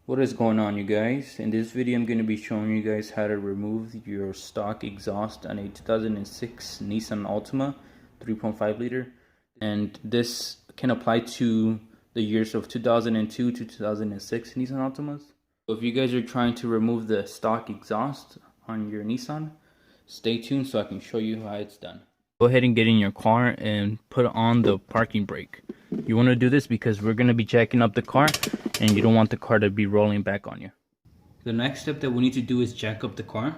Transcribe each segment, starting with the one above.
What is going on, you guys? In this video I'm going to be showing you guys how to remove your stock exhaust on a 2006 Nissan Altima 3.5 liter, and this can apply to the years of 2002 to 2006 Nissan Altimas. So if you guys are trying to remove the stock exhaust on your Nissan, stay tuned so I can show you how it's done. Go ahead and get in your car and put on the parking brake. You want to do this because we're going to be jacking up the car and you don't want the car to be rolling back on you. The next step that we need to do is jack up the car.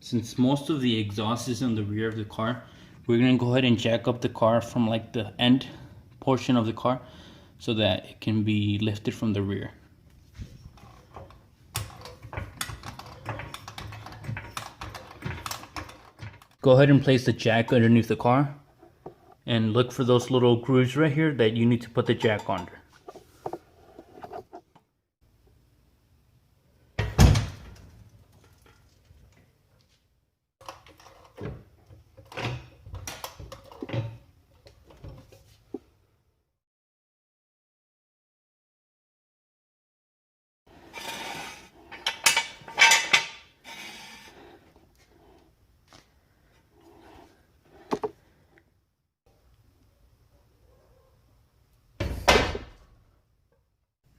Since most of the exhaust is on the rear of the car, we're going to go ahead and jack up the car from like the end portion of the car so that it can be lifted from the rear. Go ahead and place the jack underneath the car and look for those little grooves right here that you need to put the jack under.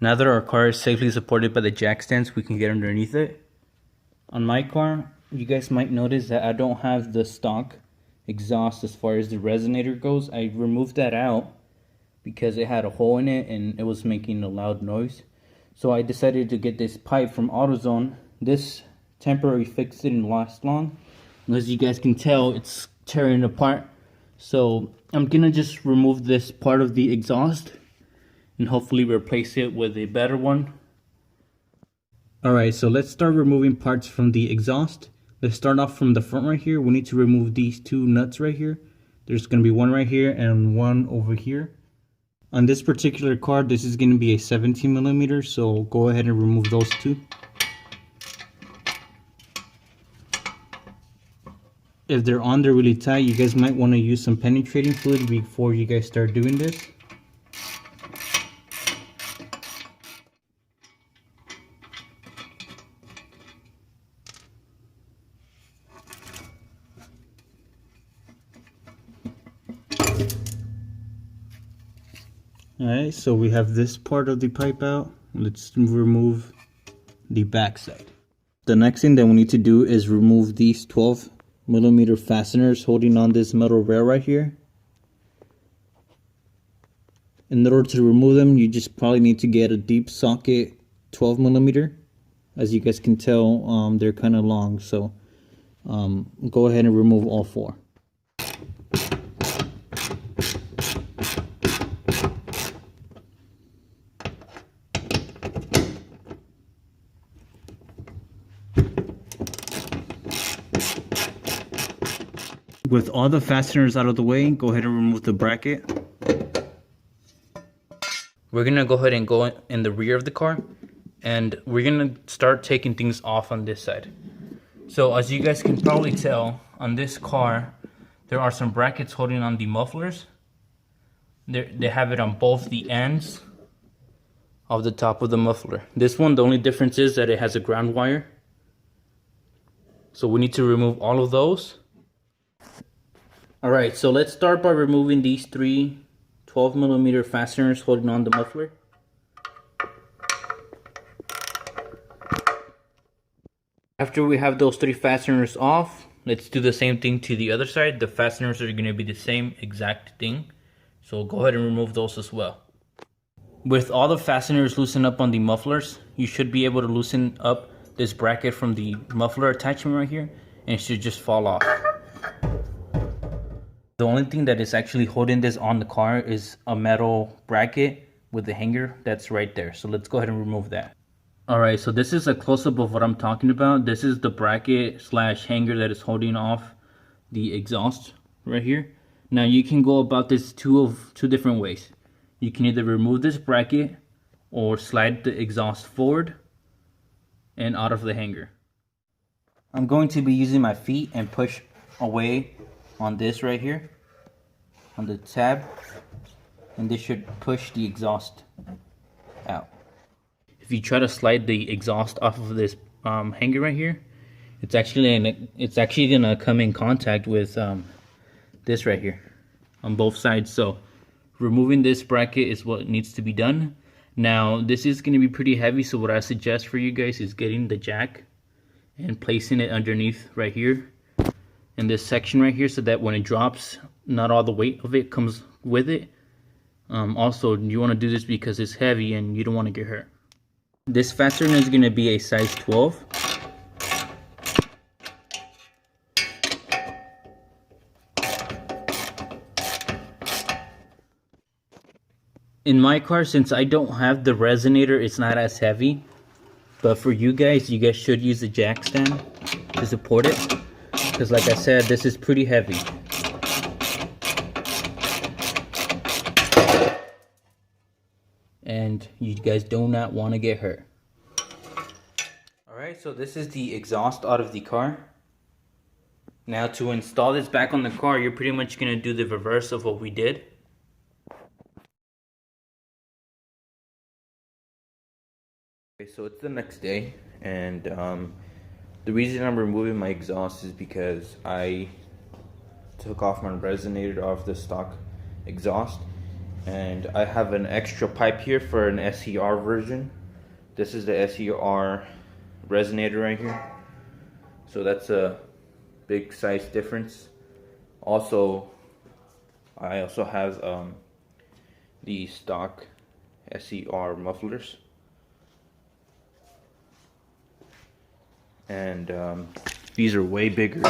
Now that our car is safely supported by the jack stands, we can get underneath it. On my car, you guys might notice that I don't have the stock exhaust as far as the resonator goes. I removed that out because it had a hole in it and it was making a loud noise. So I decided to get this pipe from AutoZone. This temporary fix didn't last long. As you guys can tell, it's tearing apart. So I'm gonna just remove this part of the exhaust and hopefully replace it with a better one. Alright, so let's start removing parts from the exhaust. Let's start off from the front right here. We need to remove these two nuts right here. There's going to be one right here and one over here. On this particular car, this is going to be a 17 millimeter, so go ahead and remove those two. If they're on there really tight, you guys might want to use some penetrating fluid before you guys start doing this. Alright, so we have this part of the pipe out. Let's remove the back side. The next thing that we need to do is remove these 12 millimeter fasteners holding on this metal rail right here. In order to remove them, you just probably need to get a deep socket 12 millimeter. As you guys can tell, they're kind of long, so go ahead and remove all four. With all the fasteners out of the way, go ahead and remove the bracket. We're gonna go ahead and go in the rear of the car, and we're gonna start taking things off on this side. So as you guys can probably tell, on this car, there are some brackets holding on the mufflers. They have it on both the ends of the top of the muffler. This one, the only difference is that it has a ground wire. So we need to remove all of those. Alright, so let's start by removing these three 12 millimeter fasteners holding on the muffler. After we have those three fasteners off, let's do the same thing to the other side. The fasteners are going to be the same exact thing, so go ahead and remove those as well. With all the fasteners loosened up on the mufflers, you should be able to loosen up this bracket from the muffler attachment right here, and it should just fall off. The only thing that is actually holding this on the car is a metal bracket with the hanger that's right there. So let's go ahead and remove that. Alright, so this is a close-up of what I'm talking about. This is the bracket slash hanger that is holding off the exhaust right here. Now you can go about this two different ways. You can either remove this bracket or slide the exhaust forward and out of the hanger. I'm going to be using my feet and push away on this right here, on the tab, and this should push the exhaust out. if you try to slide the exhaust off of this hanger right here, it's actually gonna come in contact with this right here on both sides. So removing this bracket is what needs to be done. Now this is going to be pretty heavy, so what I suggest for you guys is getting the jack and placing it underneath right here in this section right here, so that when it drops, not all the weight of it comes with it. Also, you want to do this because it's heavy and you don't want to get hurt. This fastener is going to be a size 12. In my car, since I don't have the resonator, it's not as heavy. But for you guys should use the jack stand to support it. Because like I said, this is pretty heavy. And you guys do not want to get hurt. Alright, so this is the exhaust out of the car. Now to install this back on the car, you're pretty much going to do the reverse of what we did. Okay, so it's the next day, and the reason I'm removing my exhaust is because I took off my resonator off the stock exhaust, and I have an extra pipe here for an SER version. This is the SER resonator right here, so that's a big size difference. Also, I also have the stock SER mufflers. And these are way bigger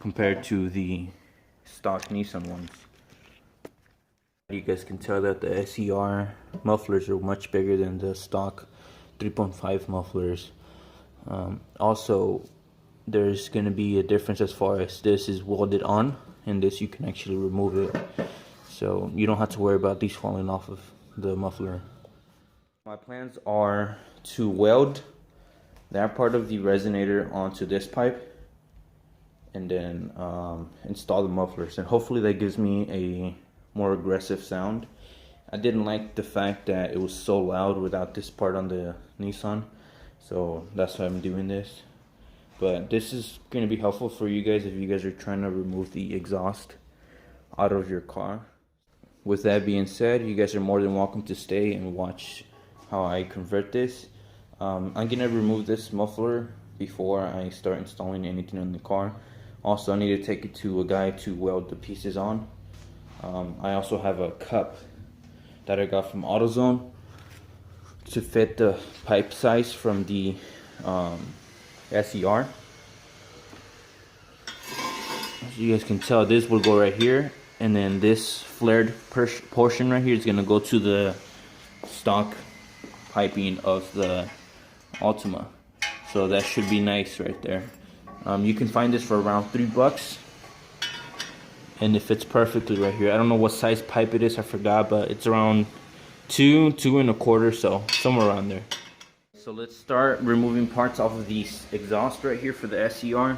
compared to the stock Nissan ones. You guys can tell that the SER mufflers are much bigger than the stock 3.5 mufflers. Also, there's going to be a difference as far as this is welded on, and this you can actually remove it. So you don't have to worry about these falling off of the muffler. My plans are to weld that part of the resonator onto this pipe, and then install the mufflers, and hopefully that gives me a more aggressive sound. I didn't like the fact that it was so loud without this part on the Nissan, so that's why I'm doing this. But this is going to be helpful for you guys if you guys are trying to remove the exhaust out of your car. With that being said, you guys are more than welcome to stay and watch how I convert this. I'm gonna remove this muffler before I start installing anything on the car. Also, I need to take it to a guy to weld the pieces on. I also have a cup that I got from AutoZone to fit the pipe size from the SER. As you guys can tell, this will go right here, and then this flared portion right here is gonna go to the stock piping of the Altima, so that should be nice right there. You can find this for around $3, and it fits perfectly right here. I don't know what size pipe it is, I forgot, but it's around 2 1/4, so somewhere around there. So let's start removing parts off of the exhaust right here for the SER.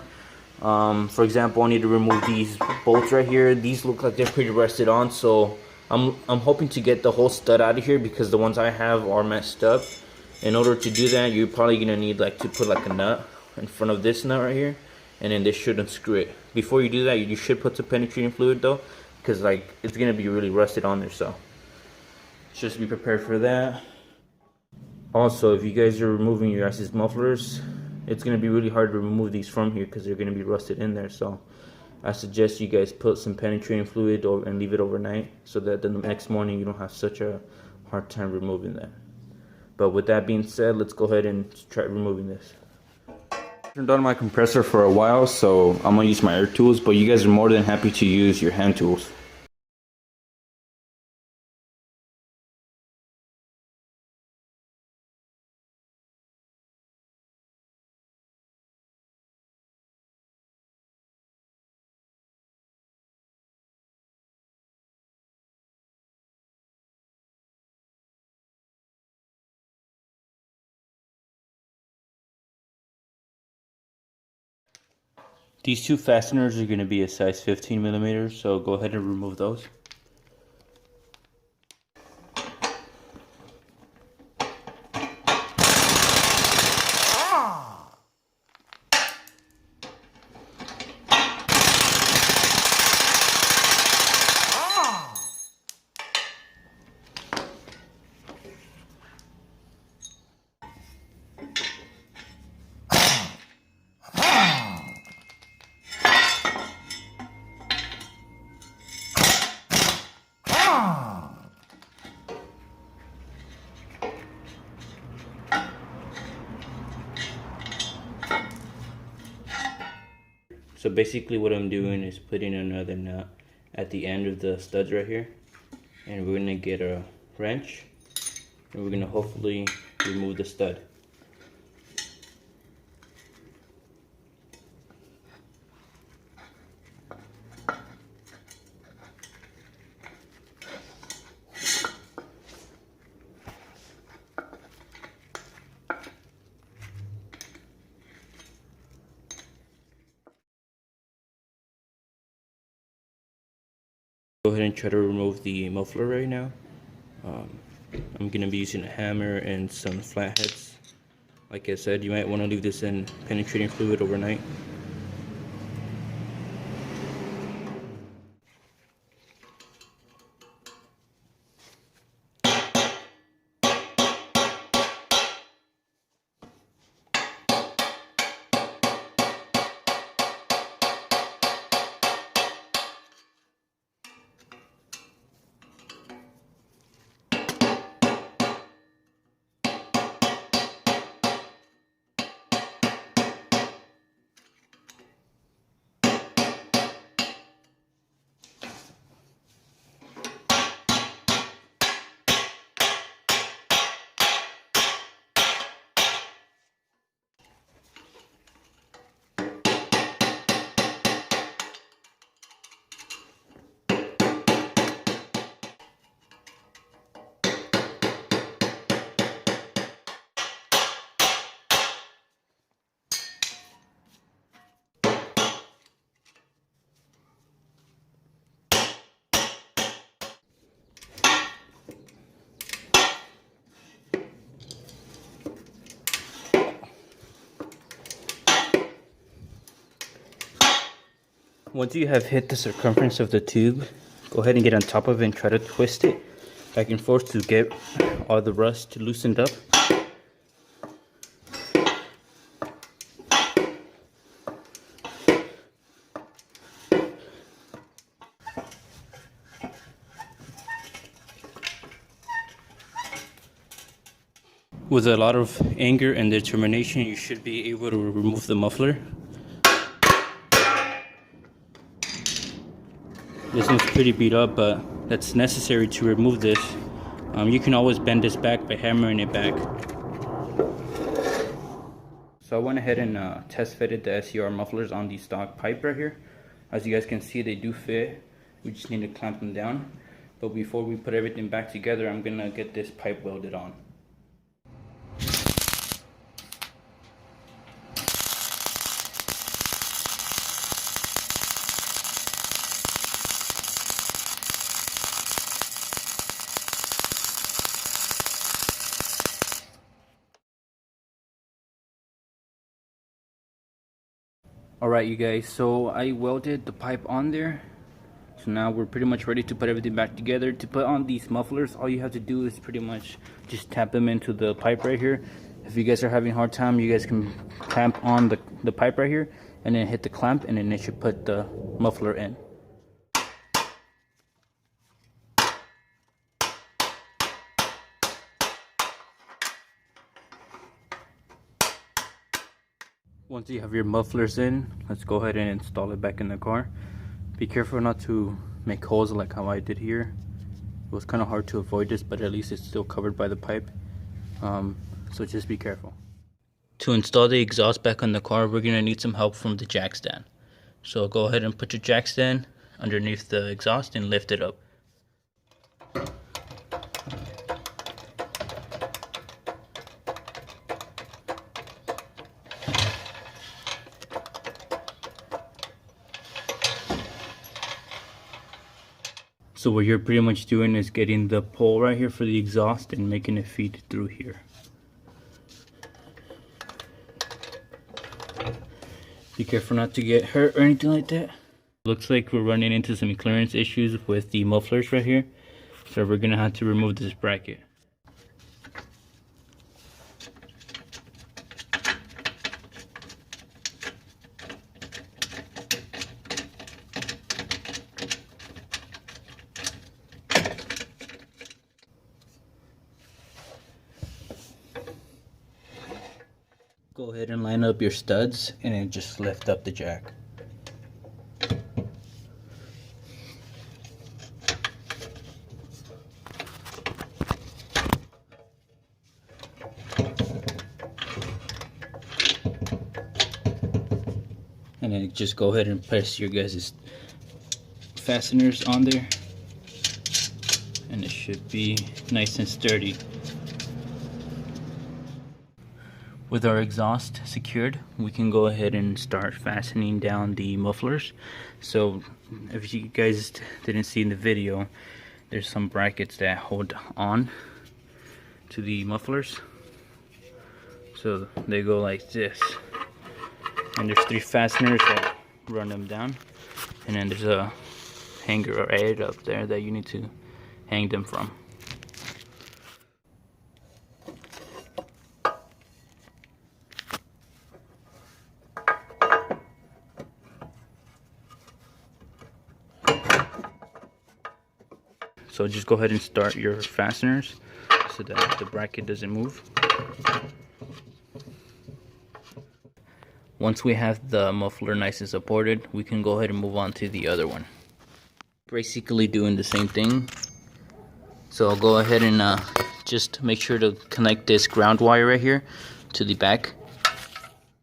For example, I need to remove these bolts right here. These look like they're pretty rusted on, so I'm hoping to get the whole stud out of here because the ones I have are messed up. In order to do that, you're probably gonna need to put a nut in front of this nut right here, and then this should unscrew it. Before you do that, you should put some penetrating fluid though, because it's gonna be really rusted on there, so just be prepared for that. Also, if you guys are removing your guys' mufflers, it's gonna be really hard to remove these from here because they're gonna be rusted in there. So I suggest you guys put some penetrating fluid and leave it overnight, so that the next morning you don't have such a hard time removing that. But with that being said, let's go ahead and try removing this. I turned on my compressor for a while, so I'm gonna use my air tools, but you guys are more than happy to use your hand tools. These two fasteners are going to be a size 15 millimeters, so go ahead and remove those. So basically what I'm doing is putting another nut at the end of the studs right here, and we're gonna get a wrench and we're gonna hopefully remove the stud. Go ahead and try to remove the muffler right now. I'm going to be using a hammer and some flatheads. Like I said, you might want to leave this in penetrating fluid overnight. Once you have hit the circumference of the tube, go ahead and get on top of it and try to twist it back and forth to get all the rust loosened up. With a lot of anger and determination, you should be able to remove the muffler. This one's pretty beat up, but that's necessary to remove this. You can always bend this back by hammering it back. So I went ahead and test fitted the SCR mufflers on the stock pipe right here. As you guys can see, they do fit. We just need to clamp them down. But before we put everything back together, I'm gonna get this pipe welded on. Alright you guys, so I welded the pipe on there. So now we're pretty much ready to put everything back together. To put on these mufflers, all you have to do is pretty much just tap them into the pipe right here. If you guys are having a hard time, you guys can clamp on the pipe right here and then hit the clamp, and then it should put the muffler in. Once you have your mufflers in, let's go ahead and install it back in the car. Be careful not to make holes like how I did here. It was kind of hard to avoid this, but at least it's still covered by the pipe. So just be careful. To install the exhaust back on the car, we're going to need some help from the jack stand. So go ahead and put your jack stand underneath the exhaust and lift it up. So what you're pretty much doing is getting the pole right here for the exhaust and making it feed through here. Be careful not to get hurt or anything like that. Looks like we're running into some clearance issues with the mufflers right here. So we're gonna have to remove this bracket. Go ahead and line up your studs and then just lift up the jack. and then just go ahead and press your guys' fasteners on there, and it should be nice and sturdy. With our exhaust secured, we can go ahead and start fastening down the mufflers. So if you guys didn't see in the video, there's some brackets that hold on to the mufflers. So they go like this, and there's 3 fasteners that run them down, and then there's a hanger or head up there that you need to hang them from. So just go ahead and start your fasteners so that the bracket doesn't move. Once we have the muffler nice and supported, we can go ahead and move on to the other one. Basically doing the same thing. So I'll go ahead and just make sure to connect this ground wire right here to the back.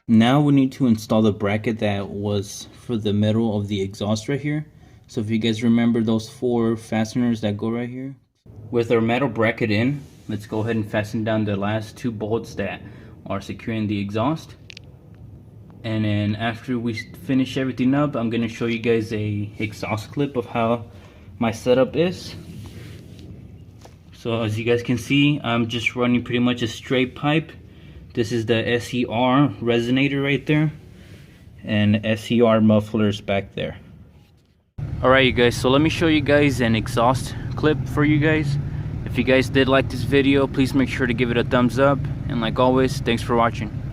Now we need to install the bracket that was for the middle of the exhaust right here. So if you guys remember those 4 fasteners that go right here. With our metal bracket in, let's go ahead and fasten down the last 2 bolts that are securing the exhaust. And then after we finish everything up, I'm going to show you guys a exhaust clip of how my setup is. So as you guys can see, I'm just running pretty much a straight pipe. This is the SER resonator right there, and SER mufflers back there. Alright you guys, so let me show you guys an exhaust clip for you guys. If you guys did like this video, please make sure to give it a thumbs up, and like always, thanks for watching.